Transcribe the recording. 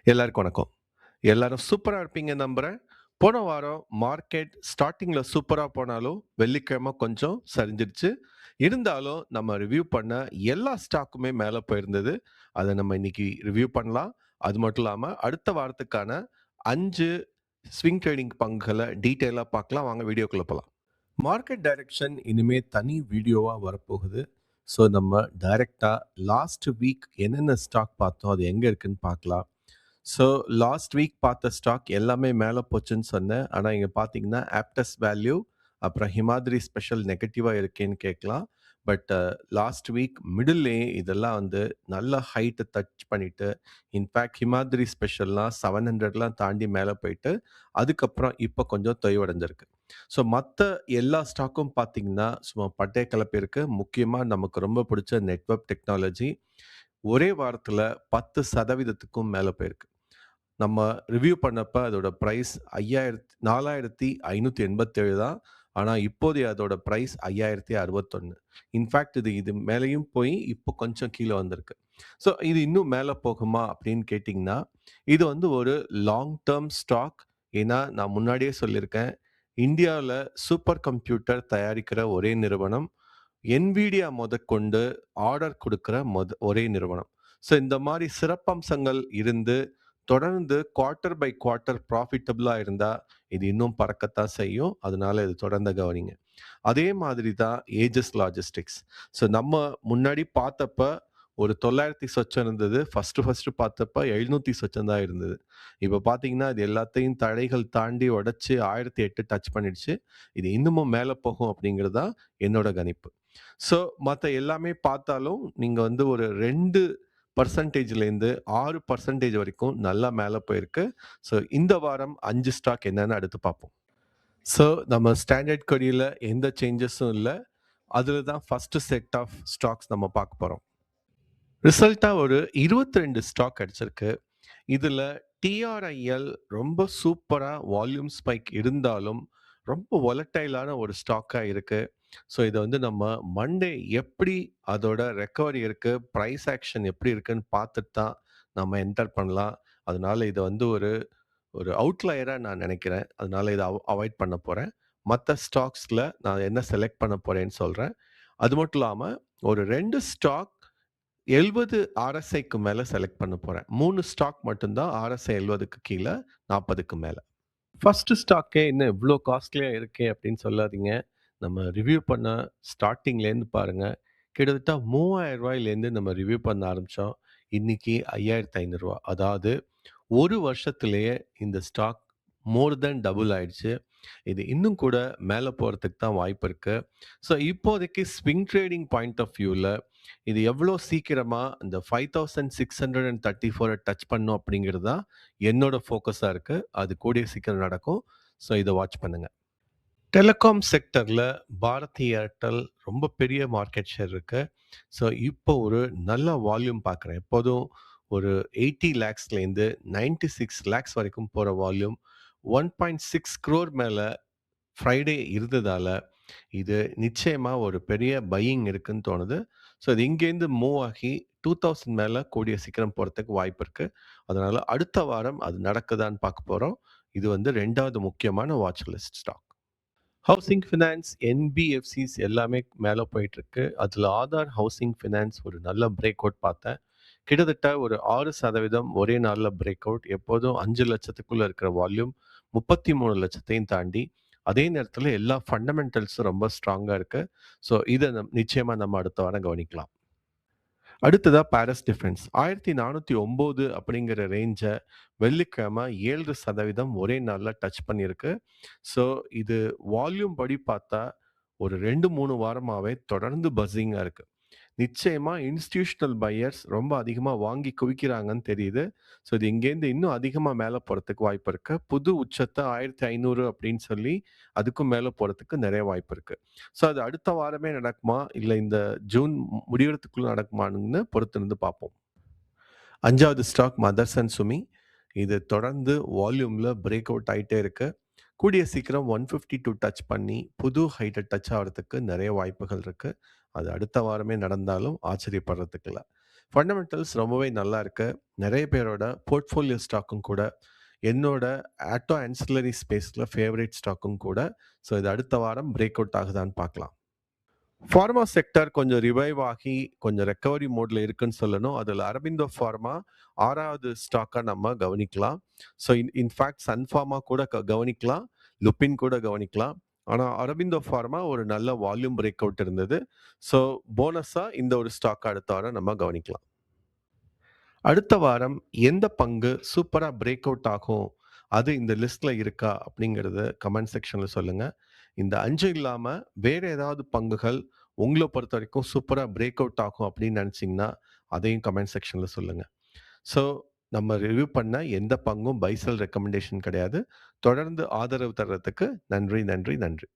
எல்லாருக்கும் வணக்கம். எல்லாரும் சூப்பரா இருப்பீங்க நம்புறேன். போன வாரம் மார்க்கெட் ஸ்டார்ட்டிங்ல சூப்பரா போனாலும், வெள்ளிக்கிழமை கொஞ்சம் சரிஞ்சிருச்சு. இருந்தாலும் நம்ம ரிவ்யூ பண்ண எல்லா ஸ்டாக்குமே மேல போயிருந்தது. அத நம்ம இன்னைக்கு ரிவ்யூ பண்ணலாம். அது மட்டும் இல்லாம அடுத்த வாரத்துக்கான 5 ஸ்விங் ட்ரேடிங் பங்குகள டீட்டெயிலா பார்க்கலாம். வாங்க வீடியோக்குள்ள போலாம். மார்க்கெட் டைரக்ஷன் இனிமே தனி வீடியோவா வரப்போகுது. ஸோ நம்ம டைரக்ட்டா லாஸ்ட் வீக் என்னென்ன ஸ்டாக் பார்த்தோம், அது எங்க இருக்குன்னு பார்க்கலாம். ஸோ லாஸ்ட் வீக் பார்த்த ஸ்டாக் எல்லாமே மேலே போச்சுன்னு சொன்னேன். ஆனா இங்க பார்த்தீங்கன்னா, ஆப்டஸ் வேல்யூ அப்புறம் ஹிமாத்ரி ஸ்பெஷல் நெகட்டிவா இருக்கேன்னு கேட்கலாம். பட் லாஸ்ட் வீக் மிடில்லேயே இதெல்லாம் வந்து நல்ல ஹைட்ட டச் பண்ணிட்டு, இன்ஃபேக்ட் ஹிமாத்ரி ஸ்பெஷல்லாம் 700லாம் தாண்டி மேலே போயிட்டு, அதுக்கப்புறம் இப்போ கொஞ்சம் தொய்வடைஞ்சிருக்கு. ஸோ மத்த எல்லா ஸ்டாக்கும் பார்த்தீங்கன்னா, சும்மா பட்டைய கிளப்பியிருக்கு. முக்கியமா நமக்கு ரொம்ப பிடிச்ச நெட்வொர்க் டெக்னாலஜி ஒரே வாரத்தில 10% மேல போயிருக்கு. நம்ம ரிவ்யூ பண்ணப்ப அதோட பிரைஸ் 4587 தான். ஆனா, இப்போதைய அதோட பிரைஸ் 5061. இன்ஃபாக்ட் இது மேலயும் போய் இப்போ கொஞ்சம் கீழ வந்திருக்கு. ஸோ இது இன்னும் மேல போகுமா அப்படின்னு கேட்டீங்கன்னா, இது வந்து ஒரு லாங் டெர்ம் ஸ்டாக். ஏன்னா, நான் முன்னாடியே சொல்லியிருக்கேன். இந்தியாவுல சூப்பர் கம்ப்யூட்டர் தயாரிக்கிற ஒரே நிறுவனம். NVIDIA முதற்கொண்டு ஆர்டர் குடுக்கிற ஒரே நிறுவனம். ஸோ இந்த மாரி சிறப்பம்சங்கள் இருந்து தொடர்ந்து குவார்ட்டர் பை குவார்ட்டர் ப்ராஃபிட்டபிளா இருந்தா, இது இன்னும் பறக்கத்தான் செய்யும். அதனால இது தொடர்ந்து கவனிங்க. அதே மாதிரி தான் ஏஜஸ் லாஜிஸ்டிக்ஸ். ஸோ நம்ம முன்னாடி பார்த்தப்ப ஒரு 900 சொச்சம் இருந்தது. ஃபர்ஸ்ட்டு பார்த்தப்ப 700 சொச்சம் தான் இருந்தது. இப்ப பார்த்தீங்கன்னா, இது எல்லாத்தையும் தடைகள் தாண்டி உடைச்சு 1008 டச் பண்ணிடுச்சு. இது இன்னமும் மேல போகும் அப்படிங்கிறது தான் என்னோட கணிப்பு. ஸோ மத்த எல்லாமே பார்த்தாலும், நீங்க வந்து ஒரு 2%லேருந்து 6% வரைக்கும் நல்லா மேல போயிருக்கு. ஸோ இந்த வாரம் 5 ஸ்டாக் என்னன்னு அடுத்து பார்ப்போம். ஸோ நம்ம ஸ்டாண்டர்ட் கொரியில எந்த சேஞ்சஸும் இல்ல. அதுல தான் ஃபர்ஸ்ட் செட் ஆஃப் ஸ்டாக்ஸ் நம்ம பார்க்க போறோம். ரிசல்ட்டா ஒரு 22 ஸ்டாக் கிடைச்சிருக்கு. இதுல TRIL ரொம்ப சூப்பரா வால்யூம் ஸ்பைக் இருந்தாலும், ரொம்ப வொலடைலான ஒரு ஸ்டாக்கா இருக்கு. ஸோ இத வந்து நம்ம மண்டே எப்படி அதோட ரெக்கவரி இருக்கு, பிரைஸ் ஆக்ஷன் எப்படி இருக்குன்னு பார்த்துட்டு தான் நம்ம என்டர் பண்ணலாம். அதனால இத வந்து ஒரு ஒரு அவுட்லயரா நான் நினைக்கிறேன். அதனால இத அவாய்ட் பண்ண போறேன். மத்த ஸ்டாக்ஸ்ல நான் என்ன செலக்ட் பண்ண போறேன்னு சொல்றேன். அது மட்டும் இல்லாம ஒரு 2 ஸ்டாக் 70 RSIக்கு மேல செலக்ட் பண்ண போறேன். 3 ஸ்டாக் மட்டும் தான் RSI 70க்கு கீழ, 40க்கு மேல. ஃபர்ஸ்ட் ஸ்டாக்கே என்ன இவ்ளோ காஸ்ட்லியா இருக்கே அப்படின்னு சொல்லாதீங்க. நம்ம ரிவ்யூ பண்ண ஸ்டார்ட்டிங்லேருந்து பாருங்க. கிட்டத்தட்ட ரூ. 3000லேருந்து நம்ம ரிவ்யூ பண்ண ஆரம்பிச்சோம். இன்னைக்கு ரூ. 5500. அதாவது 1 வருஷத்திலேயே இந்த ஸ்டாக் மோர் தென் டபுள் ஆயிடுச்சு. இது இன்னும் கூட மேல போறதுக்கு தான் வாய்ப்பு இருக்கு. ஸோ இப்போதைக்கு ஸ்விங் ட்ரேடிங் பாயிண்ட் ஆஃப் வியூல இது எவ்வளோ சீக்கிரமா இந்த 5634 டச் பண்ணும் அப்படிங்கிறது தான் என்னோட ஃபோக்கஸா இருக்கு. அது கூடிய சீக்கிரம் நடக்கும். ஸோ இத வாட்ச் பண்ணுங்க. டெலிகாம் செக்டர்ல பாரதி ஏர்டெல் ரொம்ப பெரிய மார்க்கெட் ஷேர் இருக்கு. ஸோ இப்போ ஒரு நல்ல வால்யூம் பார்க்குறேன். எப்போதும் ஒரு 80 லேக்ஸ்லேருந்து 96 லேக்ஸ் வரைக்கும் போற வால்யூம் 1.6 crore மேல ஃப்ரைடே இருந்ததால, இது நிச்சயமா ஒரு பெரிய பையிங் இருக்குன்னு தோணுது. ஸோ இது இங்கேருந்து மூவ் ஆகி 2000 மேல கூடிய சீக்கிரம் போறதுக்கு வாய்ப்பு இருக்கு. அதனால அடுத்த வாரம் அது நடக்குதான்னு பார்க்க போறோம். இது வந்து 2வது முக்கியமான watch list stock. Housing finance, NBFCs எல்லாமே மேல போயிட்டுருக்கு. அதுல ஆதார் ஹவுசிங் ஃபினான்ஸ் ஒரு நல்ல பிரேக் அவுட் பார்த்தேன். கிட்டத்தட்ட ஒரு 6% ஒரே நாள்ல பிரேக் அவுட். எப்போதும் 5,00,000க்குள்ள இருக்கிற வால்யூம் 33,00,000த்தையும் தாண்டி, அதே நேரத்துல எல்லா ஃபண்டமெண்டல்ஸும் ரொம்ப ஸ்ட்ராங்கா இருக்கு. ஸோ இத நிச்சயமா நம்ம அடுத்த வாரம் கவனிக்கலாம். அடுத்ததா பாரிஸ் டிஃபென்ஸ் 1409 அப்படிங்கிற ரேஞ்ச வெள்ளிக்கிழமை 7% ஒரே நாள்ல டச் பண்ணியிருக்கு. ஸோ இது வால்யூம் படி பார்த்தா ஒரு 2, 3 வாரமாவே தொடர்ந்து பஸ்ஸிங்கா இருக்கு. நிச்சயமா இன்ஸ்டிடியூஷனல் பையர்ஸ் ரொம்ப அதிகமா வாங்கி குவிக்கிறாங்கன்னு தெரியுது. ஸோ இது இங்கேருந்து இன்னும் அதிகமா மேல போறதுக்கு வாய்ப்பு இருக்கு. புது உச்சத்த 1500 அப்படின்னு சொல்லி அதுக்கும் மேல போறதுக்கு நெறைய வாய்ப்பு இருக்கு. ஸோ அது அடுத்த வாரமே நடக்குமா? இல்ல இந்த ஜூன் முடியறதுக்குள்ள நடக்குமான்னு பொறுத்திருந்து பார்ப்போம். 5வது ஸ்டாக் மதர்சன் சுமி. இது தொடர்ந்து வால்யூம்ல பிரேக் அவுட் ஆயிட்டே இருக்கு. கூடிய சீக்கிரம் 152 டச் பண்ணி புது ஹைட்ட டச் ஆவறதுக்கு நெறைய வாய்ப்புகள் இருக்கு. அது அடுத்த வாரமே நடந்தாலும் ஆச்சரியப்படுறதுக்கு இல்ல. ஃபண்டமெண்டல்ஸ் ரொம்பவே நல்லா இருக்கு. நெறைய பேரோட போர்ட்ஃபோலியோ ஸ்டாக்கும் கூட. என்னோட ஆட்டோ ஆன்சிலரி ஸ்பேஸ்ல ஃபேவரைட் ஸ்டாக்கும் கூட. ஸோ இது அடுத்த வாரம் பிரேக் அவுட் ஆகுதான்னு பார்க்கலாம். ஃபார்மா செக்டார் கொஞ்சம் ரிவைவ் ஆகி, கொஞ்சம் ரெக்கவரி மோட்ல இருக்குன்னு சொல்லணும். அதுல அரபிந்தோ ஃபார்மா 6வது ஸ்டாக்கா நம்ம கவனிக்கலாம். ஸோ இன்ஃபாக்ட் சன் ஃபார்மா கூட கவனிக்கலாம். லுபின் கூட கவனிக்கலாம். ஆனா அரபிந்தோ ஃபார்மா ஒரு நல்ல வால்யூம் பிரேக் அவுட் இருந்தது. ஸோ போனஸா இந்த ஒரு ஸ்டாக்க அடுத்த வாரம் நம்ம கவனிக்கலாம். அடுத்த வாரம் எந்த பங்கு சூப்பரா பிரேக் அவுட் ஆகும்? அது இந்த லிஸ்ட்ல இருக்கா? அப்படிங்கிறத கமெண்ட் செக்ஷன்ல சொல்லுங்க. இந்த 5 இல்லாம வேற ஏதாவது பங்குகள் உங்கள பொறுத்தவரைக்கும் சூப்பரா பிரேக் அவுட் ஆகும் அப்படின்னு நினைச்சீங்கன்னா, அதையும் கமெண்ட் செக்ஷன்ல சொல்லுங்க. ஸோ நம்ம ரிவ்யூ பண்ண எந்த பங்கும் பை செல் ரெக்கமெண்டேஷன் கிடையாது. தொடர்ந்து ஆதரவு தர்றதுக்கு நன்றி, நன்றி, நன்றி.